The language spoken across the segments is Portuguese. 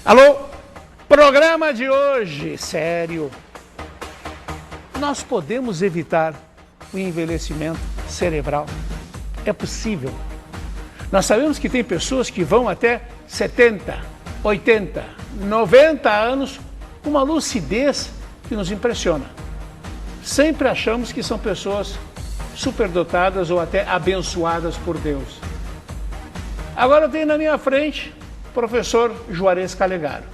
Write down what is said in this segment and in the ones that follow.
Alô, programa de hoje, sério. Nós podemos evitar o envelhecimento cerebral? É possível. Nós sabemos que tem pessoas que vão até 70, 80, 90 anos com uma lucidez que nos impressiona. Sempre achamos que são pessoas superdotadas ou até abençoadas por Deus. Agora eu tenho na minha frente o professor Juarez Calegaro.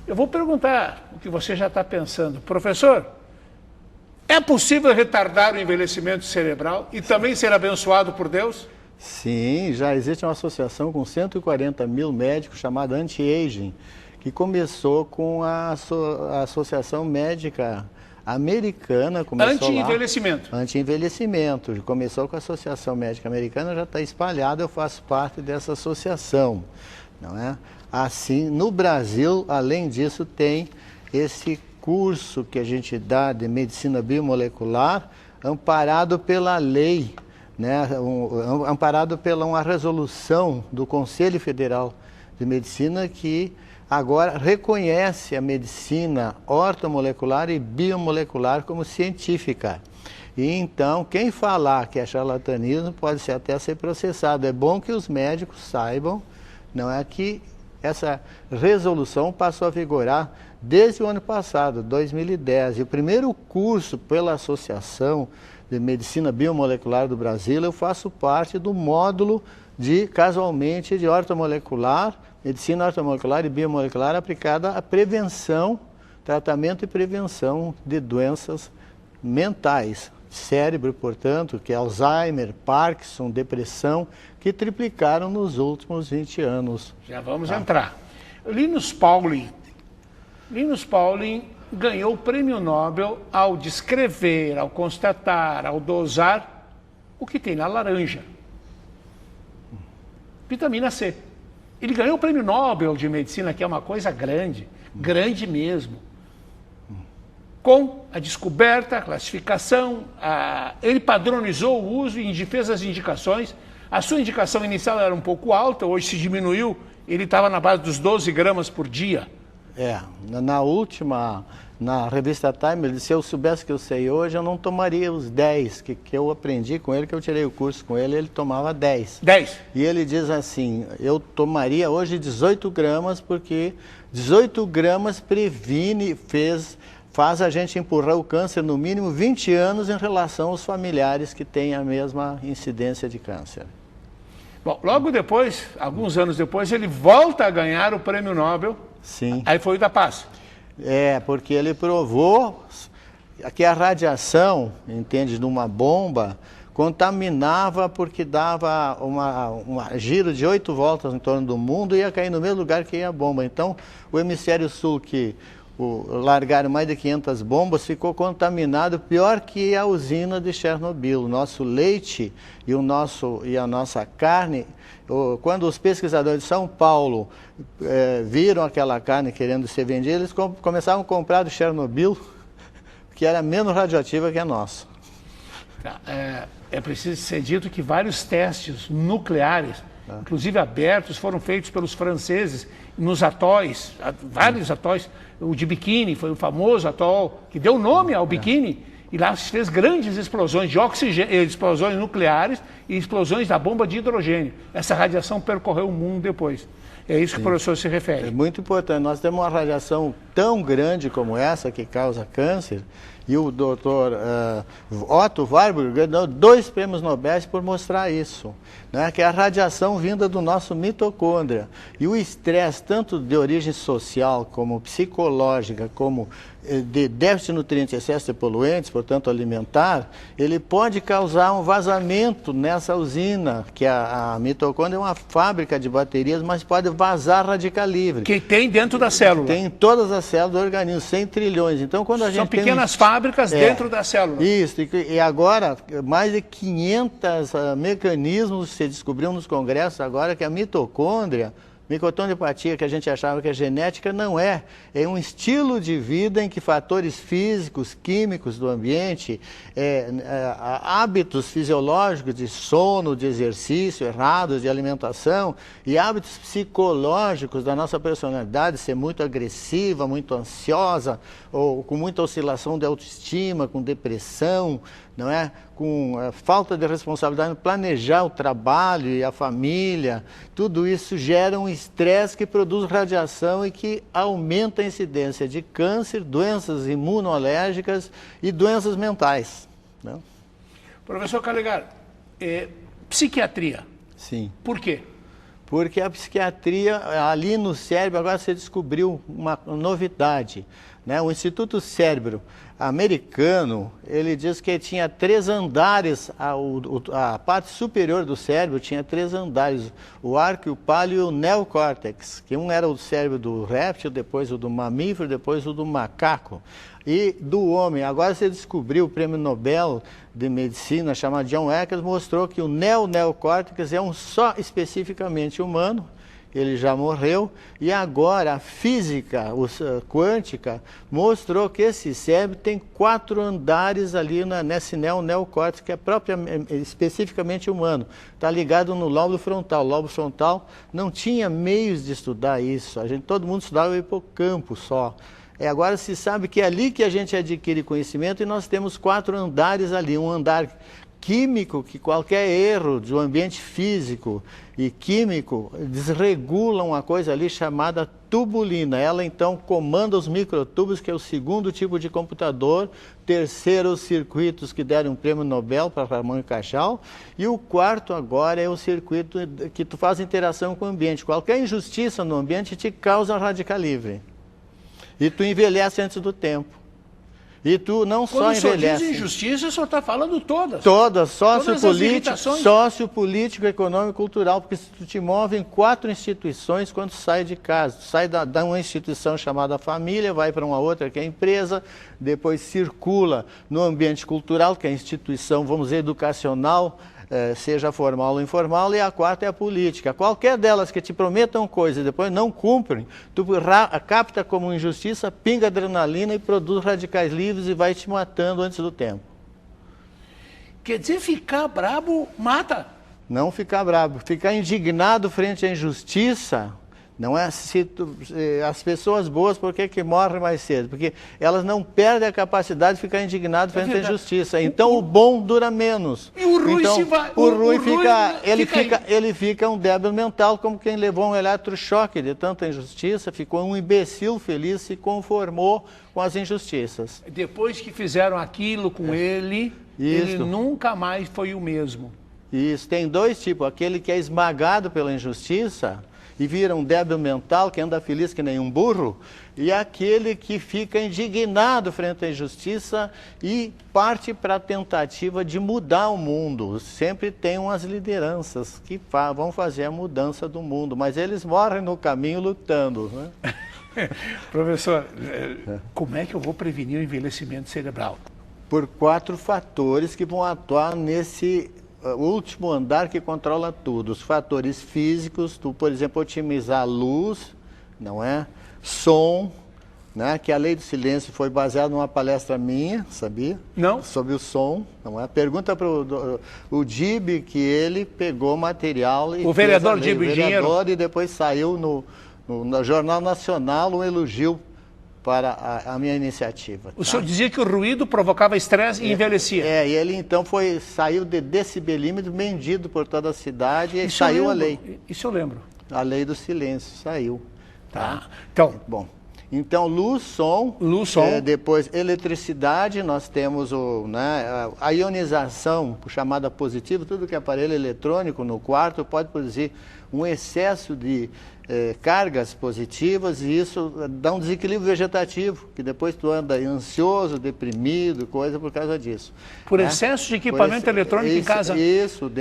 Eu vou perguntar o que você já está pensando. Professor, é possível retardar o envelhecimento cerebral e também ser abençoado por Deus? Sim, já existe uma associação com 140 mil médicos chamada Anti-Aging, que começou com a Associação Médica Americana. Anti-envelhecimento. Anti-envelhecimento. Começou com a Associação Médica Americana, já está espalhada, eu faço parte dessa associação, não é? Assim, no Brasil, além disso, tem esse curso que a gente dá de medicina biomolecular, amparado pela lei, né? Amparado pela uma resolução do Conselho Federal de Medicina que agora reconhece a medicina ortomolecular e biomolecular como científica. E então, quem falar que é charlatanismo pode até ser processado. É bom que os médicos saibam, não é, que essa resolução passou a vigorar desde o ano passado, 2010. E o primeiro curso pela Associação de Medicina Biomolecular do Brasil, eu faço parte do módulo casualmente, de ortomolecular, medicina ortomolecular e biomolecular aplicada à prevenção, tratamento e prevenção de doenças mentais. Cérebro, portanto, que é Alzheimer, Parkinson, depressão, que triplicaram nos últimos 20 anos. Já vamos entrar. Linus Pauling ganhou o prêmio Nobel ao descrever, ao constatar, ao dosar o que tem na laranja. Vitamina C. Ele ganhou o prêmio Nobel de Medicina, que é uma coisa grande, grande mesmo. Com a descoberta, a classificação, ele padronizou o uso e fez as indicações. A sua indicação inicial era um pouco alta, hoje se diminuiu, ele estava na base dos 12 gramas por dia. Na revista Time, ele disse, se eu soubesse que eu sei hoje, eu não tomaria os 10, que eu aprendi com ele, que eu tirei o curso com ele, ele tomava 10. 10. E ele diz assim, eu tomaria hoje 18 gramas, porque 18 gramas faz a gente empurrar o câncer no mínimo 20 anos em relação aos familiares que têm a mesma incidência de câncer. Bom, logo depois, alguns anos depois, ele volta a ganhar o prêmio Nobel. Sim. Aí foi o da paz. Porque ele provou que a radiação, entende, de uma bomba, contaminava porque dava um giro de 8 voltas em torno do mundo e ia cair no mesmo lugar que ia a bomba. Então, o hemisfério sul, que largaram mais de 500 bombas, ficou contaminado, pior que a usina de Chernobyl. O nosso leite e a nossa carne, quando os pesquisadores de São Paulo viram aquela carne querendo ser vendida, eles começaram a comprar do Chernobyl, que era menos radioativa que a nossa. É preciso ser dito que vários testes nucleares, inclusive abertos, foram feitos pelos franceses nos atóis, vários atóis. O de Bikini foi o famoso atol que deu nome ao Bikini, e lá se fez grandes explosões de oxigênio, explosões nucleares e explosões da bomba de hidrogênio. Essa radiação percorreu o mundo depois. É isso que o professor se refere. É muito importante. Nós temos uma radiação tão grande como essa, que causa câncer, e o doutor Otto Warburg ganhou 2 prêmios Nobel por mostrar isso, né? Que é a radiação vinda do nosso mitocôndria. E o estresse, tanto de origem social, como psicológica, como de déficit de nutrientes e excesso de poluentes, portanto alimentar, ele pode causar um vazamento nessa usina, que a mitocôndria é uma fábrica de baterias, mas pode vazar radical livre. Que tem dentro da célula. Tem em todas as células do organismo, 100 trilhões. Então, quando a gente são pequenas fábricas dentro da célula. Isso, e agora mais de 500 mecanismos se descobriram nos congressos agora que a mitocôndria Mitocondriopatia, que a gente achava que é genética, não é. É um estilo de vida em que fatores físicos, químicos do ambiente, hábitos fisiológicos de sono, de exercício errados, de alimentação, e hábitos psicológicos da nossa personalidade, ser muito agressiva, muito ansiosa, ou com muita oscilação de autoestima, com depressão, não é? Com falta de responsabilidade em planejar o trabalho e a família, tudo isso gera um estresse que produz radiação e que aumenta a incidência de câncer, doenças imunológicas e doenças mentais. Né? Professor Calegari, psiquiatria. Sim. Por quê? Porque a psiquiatria, ali no cérebro, agora você descobriu uma novidade. Né? O Instituto Cérebro americano, ele diz que tinha 3 andares, a parte superior do cérebro tinha 3 andares, o arco, o páleo e o neocórtex, que um era o cérebro do réptil, depois o do mamífero, depois o do macaco. E do homem, agora você descobriu o prêmio Nobel de Medicina, chamado John Eckers, mostrou que o neocórtex é um só especificamente humano, ele já morreu, e agora a física quântica mostrou que esse cérebro tem 4 andares ali nesse neocórtex, que é especificamente humano. Está ligado no lóbulo frontal. O lóbulo frontal não tinha meios de estudar isso, todo mundo estudava o hipocampo só. Agora se sabe que é ali que a gente adquire conhecimento e nós temos 4 andares ali, um andar químico, que qualquer erro do ambiente físico e químico desregula uma coisa ali chamada tubulina. Ela então comanda os microtúbulos, que é o segundo tipo de computador, terceiro os circuitos que deram um prêmio Nobel para Ramon e Cajal, e o quarto agora é o circuito que tu faz interação com o ambiente. Qualquer injustiça no ambiente te causa radical livre. E tu envelhece antes do tempo. E tu não só envelhece. Quando o senhor diz injustiça, o senhor está falando todas. Todas, sociopolítico, econômico, cultural, porque se tu te move em 4 instituições quando sai de casa. Tu sai de uma instituição chamada família, vai para uma outra que é empresa, depois circula no ambiente cultural, que é a instituição, vamos dizer, educacional, seja formal ou informal, e a quarta é a política. Qualquer delas que te prometam coisas e depois não cumprem, tu capta como injustiça, pinga adrenalina e produz radicais livres e vai te matando antes do tempo. Quer dizer, ficar brabo mata? Não ficar brabo, ficar indignado frente à injustiça. Não é as pessoas boas, por que morrem mais cedo? Porque elas não perdem a capacidade de ficar indignado frente à injustiça. Então o bom dura menos. E o ruim então, se vai. O ruim ele fica um débil mental, como quem levou um eletrochoque de tanta injustiça, ficou um imbecil feliz, se conformou com as injustiças. Depois que fizeram aquilo com ele nunca mais foi o mesmo. Isso, tem 2 tipos, aquele que é esmagado pela injustiça e vira um débil mental, que anda feliz que nem um burro, e aquele que fica indignado frente à injustiça e parte para a tentativa de mudar o mundo. Sempre tem umas lideranças que vão fazer a mudança do mundo, mas eles morrem no caminho lutando. Né? Professor, como é que eu vou prevenir o envelhecimento cerebral? Por 4 fatores que vão atuar nesse o último andar que controla tudo. Os fatores físicos, tu, por exemplo, otimizar a luz, não é? Som, né? Que a lei do silêncio foi baseada numa palestra minha, sabia? Não. Sobre o som, não é? Pergunta para o Dib, que ele pegou material e o vereador Dib, e depois saiu no Jornal Nacional um elogio para a minha iniciativa. O senhor dizia que o ruído provocava estresse e envelhecia. E ele então saiu de decibelímetro, vendido por toda a cidade e saiu a lei. Isso eu lembro. A lei do silêncio saiu. Tá. Então, bom. Então, luz, som, depois eletricidade, nós temos a ionização chamada positiva, tudo que é aparelho eletrônico no quarto pode produzir um excesso de cargas positivas e isso dá um desequilíbrio vegetativo, que depois tu anda ansioso, deprimido, coisa por causa disso. Por excesso de equipamento eletrônico em casa? Isso,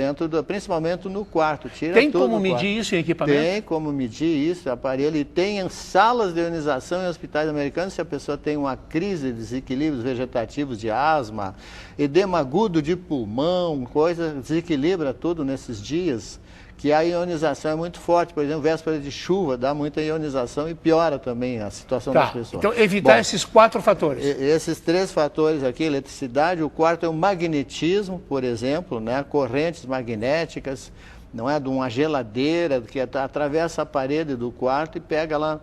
principalmente no quarto. Tem como medir isso em equipamento? Tem como medir isso, aparelho, e tem salas de ionização em hospitais americanos, se a pessoa tem uma crise de desequilíbrios vegetativos de asma, edema agudo de pulmão, coisa, desequilibra tudo nesses dias, que a ionização é muito forte. Por exemplo, véspera de chuva dá muita ionização e piora também a situação das pessoas. Então, evitar esses 4 fatores. Esses 3 fatores aqui, eletricidade. O quarto é o magnetismo, por exemplo, né? Correntes magnéticas, não é? De uma geladeira que atravessa a parede do quarto e pega lá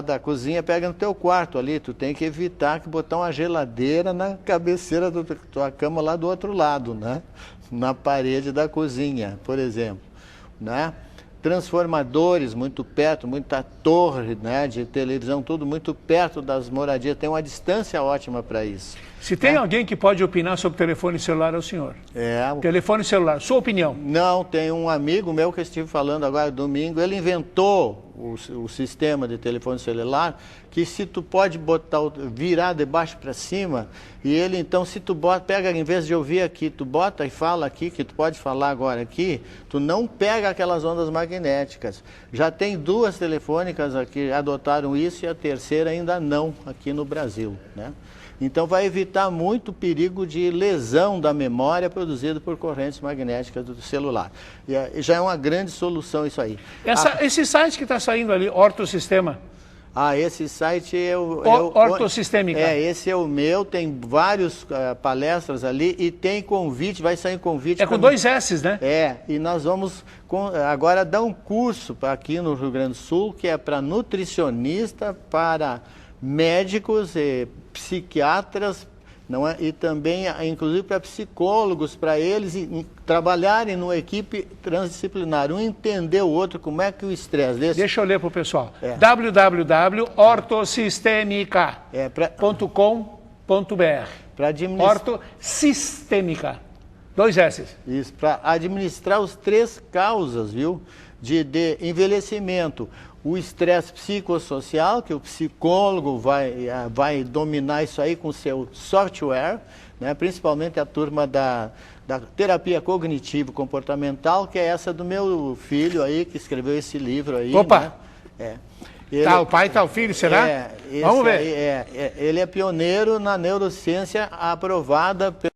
da cozinha, pega no teu quarto ali. Tu tem que evitar que botar uma geladeira na cabeceira da tua cama lá do outro lado, né? Na parede da cozinha, por exemplo, né? Transformadores muito perto, muita torre, né, de televisão, tudo muito perto das moradias, tem uma distância ótima para isso. Se tem alguém que pode opinar sobre telefone celular, é o senhor. Telefone celular, sua opinião. Não, tem um amigo meu que eu estive falando agora domingo, ele inventou o sistema de telefone celular, que se tu pode virar de baixo para cima, e ele então, se tu pega, em vez de ouvir aqui, tu bota e fala aqui, que tu pode falar agora aqui, tu não pega aquelas ondas magnéticas. Já tem 2 telefônicas aqui que adotaram isso e a terceira ainda não, aqui no Brasil, né? Então vai evitar muito perigo de lesão da memória produzida por correntes magnéticas do celular. E já é uma grande solução isso aí. Esse site que está saindo ali, Ortosistema. Esse site é o... Ortosistêmica. Esse é o meu, tem várias palestras ali e tem convite, vai sair convite. É com 2 S's, né? E nós vamos agora dar um curso aqui no Rio Grande do Sul, que é para nutricionista, para médicos e psiquiatras, não é? E também, inclusive, para psicólogos, para eles trabalharem numa equipe transdisciplinar, um entender o outro, como é que o estresse desse... Deixa eu ler para o pessoal. www.ortosistemica.com.br. Para administrar... Ortosistêmica. 2 S's. Isso, para administrar os 3 causas, viu? De envelhecimento. O estresse psicossocial, que o psicólogo vai dominar isso aí com o seu software, né? Principalmente a turma da terapia cognitivo-comportamental, que é essa do meu filho aí, que escreveu esse livro aí. Opa! Né? O pai, o filho, será? Vamos ver. Ele é pioneiro na neurociência aprovada pelo